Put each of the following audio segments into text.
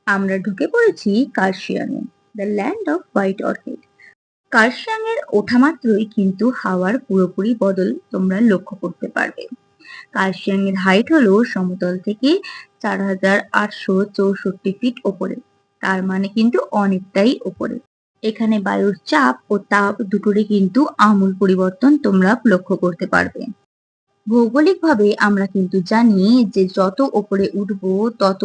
আমরা ঢুকে পড়েছি কার্শিয়াংয়ে, the land of white orchid. Kurseong এর ওঠা মাত্রই কিন্তু হাওয়ার পুরোপুরি বদল তোমরা লক্ষ্য করতে পারবে। কার্শিয়াং এর হাইট হলো সমতল থেকে 4,864 ফিট ওপরে, তার মানে কিন্তু অনেকটাই ওপরে। এখানে বায়ুর চাপ ও তাপ দুটোরই কিন্তু আমূল পরিবর্তন তোমরা লক্ষ্য করতে পারবে। ভৌগোলিকভাবে আমরা কিন্তু জানি যে যত ওপরে উঠবো তত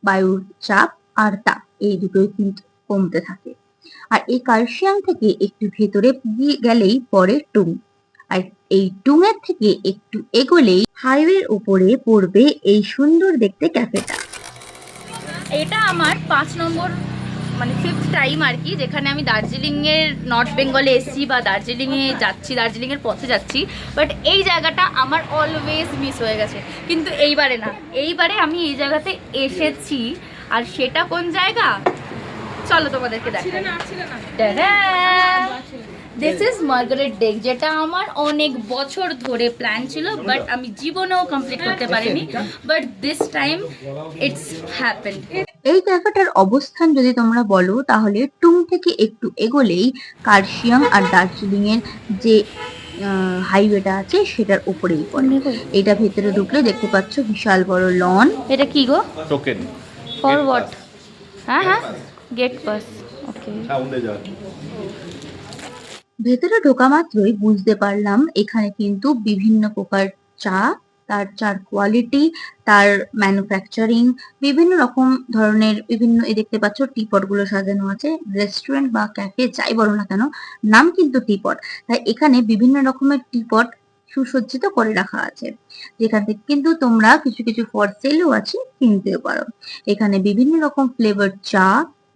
বায়ুর চাপ আর তাপ এই দুটোই কিন্তু কমতে থাকে। আর এই কার্শিয়াং থেকে একটু ভেতরে গেলেই পরে টুং, আর এই টুং এর থেকে একটু এগোলেই হাইওয়ের উপরে পড়বে এই সুন্দর দেখতে ক্যাফেটা। এটা আমার 5 নম্বর মানে 5th টাইম আর কি, যেখানে আমি দার্জিলিংয়ের নর্থ বেঙ্গলে এসেছি বা দার্জিলিংয়ে যাচ্ছি, দার্জিলিংয়ের পথে যাচ্ছি। বাট এই জায়গাটা আমার অলওয়েজ মিস হয়ে গেছে, কিন্তু এইবারে না, এইবারে আমি এই জায়গাতে এসেছি। আর সেটা কোন জায়গা চলো তোমাদেরকে দেখাই। দিস ইজ মার্গারেট ডেক, যেটা আমার অনেক বছর ধরে প্ল্যান ছিল, বাট আমি জীবনেও কমপ্লিট করতে পারিনি। But this time it's happened. এই ক্যাফেটার অবস্থান যদি তোমরা বলো তাহলে টুং থেকে একটু এগোলেই কার্শিয়াং আর দার্জিলিং এর যে হাইওয়েটা আছে সেটার উপরেই পড়ে। এটা ভেতরে ঢুকলে দেখতে পাচ্ছ বিশাল বড় লন। এটা কি গো? Token for what? হ্যাঁ হ্যাঁ, গেট পাস। ওকে। ভেতরে ঢোকা মাত্রই বুঝতে পারলাম এখানে কিন্তু বিভিন্ন প্রকার চা, তার চার কোয়ালিটি, তার ম্যানুফ্যাকচারিং, বিভিন্ন রকম ধরনের বিভিন্ন এই দেখতে পাচ্ছ টিপট গুলো সাজানো আছে। রেস্টুরেন্ট বা ক্যাফে যাই বলো না কেন, নাম কিন্তু টিপট, তাই এখানে বিভিন্ন রকমের টিপট সুসজ্জিত করে রাখা আছে, যেখান থেকে কিন্তু তোমরা কিছু কিছু ফর সেলও আছে, কিনতেও পারো। এখানে বিভিন্ন রকম ফ্লেভার চা,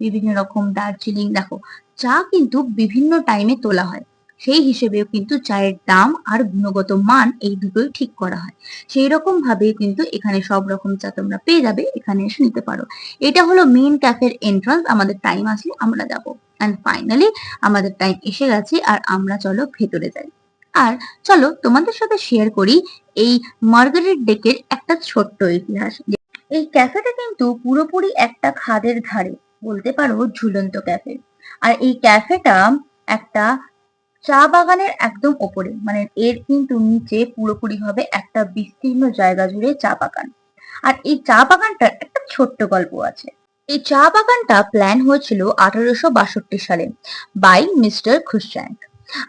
বিভিন্ন রকম দার্জিলিং, দেখো চা কিন্তু বিভিন্ন টাইমে তোলা হয়, সেই হিসেবেও কিন্তু চায়ের দাম আর গুণগত মান এই দুটোই ঠিক করা হয়। সেই রকম ভাবে কিন্তু এখানে সব রকম চা তোমরা পেয়ে যাবে, এখানে এসে নিতে পারো। এটা হলো মেইন ক্যাফের এন্ট্রান্স, আমাদের টাইম আসলে আমরা যাব। এন্ড ফাইনালি আমাদের টাইম এসে গেছে আর আমরা চলো ভেতরে যাই। আর চলো তোমাদের সাথে শেয়ার করি এই মার্গারেট ডেকের একটা ছোট্ট ইতিহাস। এই ক্যাফেটা কিন্তু পুরোপুরি একটা খাদের ধারে, বলতে পারো ঝুলন্ত ক্যাফে। আর এই ক্যাফেটা একটা চা বাগানের একদম ওপরে, মানে এর কিন্তু নিচে পুরোপুরি ভাবে একটা বিস্তীর্ণ জায়গা জুড়ে চা বাগান। আর এই চা বাগানটার একটা ছোট্ট গল্প আছে। এই চা বাগানটা প্ল্যান হয়েছিল 1862 সালে বাই মিস্টার খুশচ্যাং।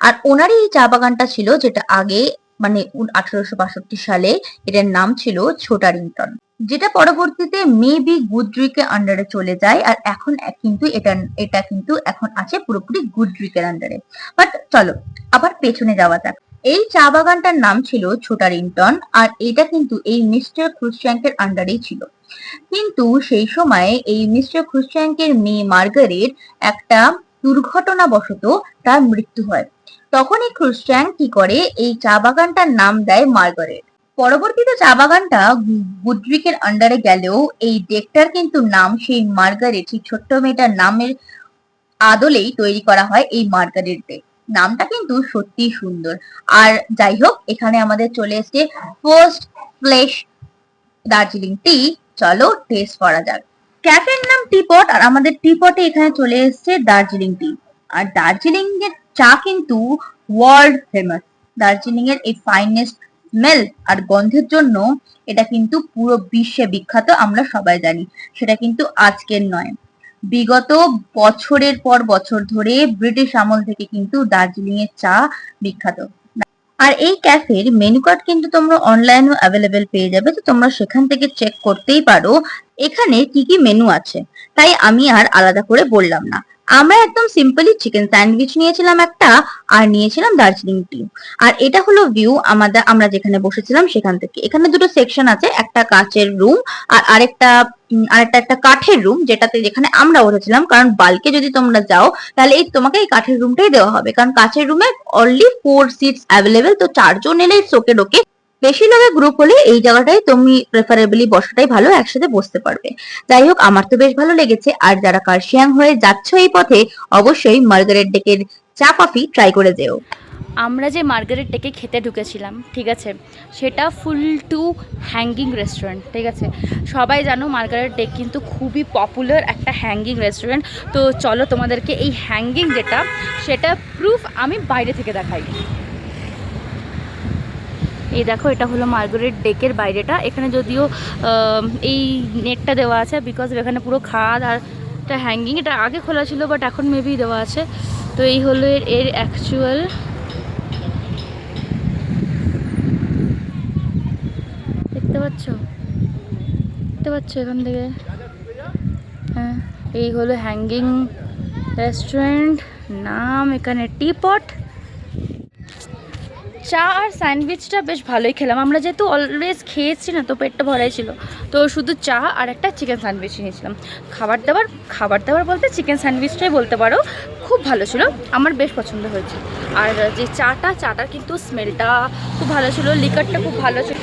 আর ওনারই এই চা বাগানটা ছিল, যেটা আগে মানে 1862 সালে এটার নাম ছিল ছোটারিংটন, যেটা পরবর্তীতে মেবি গুডরিকের আন্ডারে চলে যায়। আর এখন কিন্তু এটা কিন্তু এখন আছে পুরোপুরি গুডরিকের আন্ডারে। বাট চলো আবার পেছনে যাওয়া যাক। এই চা বাগানটার নাম ছিল ছোটারিংটন, আর এটা কিন্তু এই মিস্টার ক্রুশচ্যাঙ্কের আন্ডারেই ছিল। কিন্তু সেই সময়ে এই মিস্টার ক্রুশচ্যাঙ্কের মেয়ে মার্গারেট একটা দুর্ঘটনাবশত তার মৃত্যু হয়। তখন এই ক্রুশচ্যাঙ্ক কি করে, এই চা বাগানটার নাম দেয় মার্গারেট। পরবর্তীতে চা বাগানটা গুডরিকের আন্ডারে গেলেও এই ডেকটার কিন্তু নাম সেই মার্গারেট, সেই ছোট্ট মেয়েটার নামের আদলেই তৈরি করা হয় এই মার্গারেট ডেক। নামটা কিন্তু সত্যি সুন্দর। আর যাই হোক, এখানে আমাদের চলে এসেছে ফার্স্ট ফ্লেশ দার্জিলিং টি, চলো টেস্ট করা যাক। ক্যাফের নাম টিপট, আর আমাদের টিপটে এখানে চলে এসেছে দার্জিলিং টি। আর দার্জিলিং এর চা কিন্তু ওয়ার্ল্ড ফেমাস। দার্জিলিং এর এই ফাইনেস্ট স্মেল আর গন্ধের জন্য এটা কিন্তু পুরো বিশ্বে বিখ্যাত, আমরা সবাই জানি। সেটা কিন্তু আজকের নয়, বিগত বছরের পর বছর ধরে ব্রিটিশ আমল থেকে কিন্তু দার্জিলিং এর চা বিখ্যাত। আর এই ক্যাফের মেনু কার্ড কিন্তু তোমরা অনলাইনেও অ্যাভেলেবেল পেয়ে যাবে, তো তোমরা সেখান থেকে চেক করতেই পারো এখানে কি কি মেনু আছে। তাই আমি আর আলাদা করে বললাম না। আমরা একদম সিম্পলি চিকেন স্যান্ডউইচ নিয়েছিলাম একটা, আর নিয়েছিলাম দার্জিলিং টি। আর এটা হলো ভিউ আমরা যেখানে বসেছিলাম সেখান থেকে। এখানে দুটো সেকশন আছে, একটা কাচের রুম আর আরেকটা একটা কাঠের রুম, যেখানে আমরা বসেছিলাম। কারণ বাল্কে যদি তোমরা যাও তাহলে তোমাকে এই কাঠের রুমটাই দেওয়া হবে, কারণ কাচের রুমে অনলি 4 সিটস অ্যাভেলেবেল, তো 4 জন এলেই ওকে ঢোকে। বেশি লোকের গ্রুপ হলে এই জায়গাটাই তুমি প্রেফারেবলি বসাটাই ভালো, একসাথে বসতে পারবে। যাই হোক, আমার তো বেশ ভালো লেগেছে। আর যারা কার্শিয়াং হয়ে যাচ্ছ এই পথে, অবশ্যই মার্গারেট ডেকের চা কফি ট্রাই করে যেও। আমরা যে মার্গারেট ডেকে খেতে ঢুকেছিলাম, ঠিক আছে, সেটা ফুল টু হ্যাঙ্গিং রেস্টুরেন্ট, ঠিক আছে। সবাই জানো মার্গারেট ডেক কিন্তু খুবই পপুলার একটা হ্যাঙ্গিং রেস্টুরেন্ট। তো চলো তোমাদেরকে এই হ্যাঙ্গিং যেটা, সেটা প্রুফ আমি বাইরে থেকে দেখাই। এই দেখো, এটা হলো মার্গারেট ডেকের বাইরেটা। এখানে যদিও এই নেটটা দেওয়া আছে, বিকজ এখানে পুরো খাদ আর এটা হ্যাঙ্গিং, এটা আগে খোলা ছিল বাট এখন মেবি দেওয়া আছে। তো এই হলো এর অ্যাকচুয়াল, দেখতে পাচ্ছ এখান থেকে? হ্যাঁ, এই হলো হ্যাঙ্গিং রেস্টুরেন্ট, নাম এখানে টিপট। চা আর স্যান্ডউইচটা বেশ ভালোই খেলাম আমরা, যেহেতু অলওয়েজ খেয়েছি না, তো পেটটা ভরাই ছিল। তো শুধু চা আর একটা চিকেন স্যান্ডউইচ নিয়েছিলাম। খাবার দাবার বলতে চিকেন স্যান্ডউইচটাই বলতে পারো, খুব ভালো ছিল, আমার বেশ পছন্দ হয়েছে। আর যে চাটার কিন্তু স্মেলটা খুব ভালো ছিল, লিকারটা খুব ভালো ছিল।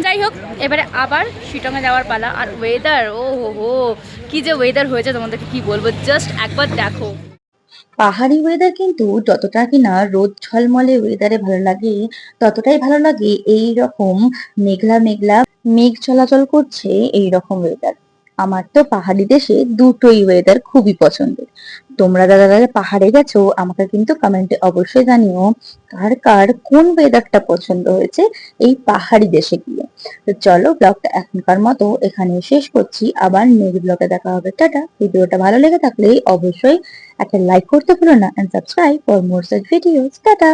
যাই হোক, এবারে আবার শিটংয়ে যাওয়ার পালা। আর ওয়েদার, ও হো, কি যে ওয়েদার হয়েছে তোমাদেরকে কি বলবো, জাস্ট একবার দেখো। পাহাড়ি ওয়েদার কিন্তু যতটা কিনা রোদ ঝলমলে ওয়েদারে ভালো লাগে, ততটাই ভালো লাগে এই রকম মেঘলা মেঘলা মেঘ চলাচল করছে এই রকম ওয়েদার। আমার তো পাহাড়ি দেশে দুটোই ওয়েদার খুবই পছন্দের। তোমরা যারা যারা পাহাড়ে গেছো আমাকে কিন্তু কমেন্টে অবশ্যই জানিও কার কার কোন ওয়েদারটা পছন্দ হয়েছে এই পাহাড়ি দেশে গিয়ে। তো চলো, ব্লগটা এখনকার মতো এখানে শেষ করছি, আবার নেক্সট ব্লগে দেখা হবে। টাটা। ভিডিওটা ভালো লেগে থাকলে অবশ্যই একটা লাইক করতে ভুলো না, and subscribe for more such videos. Tata.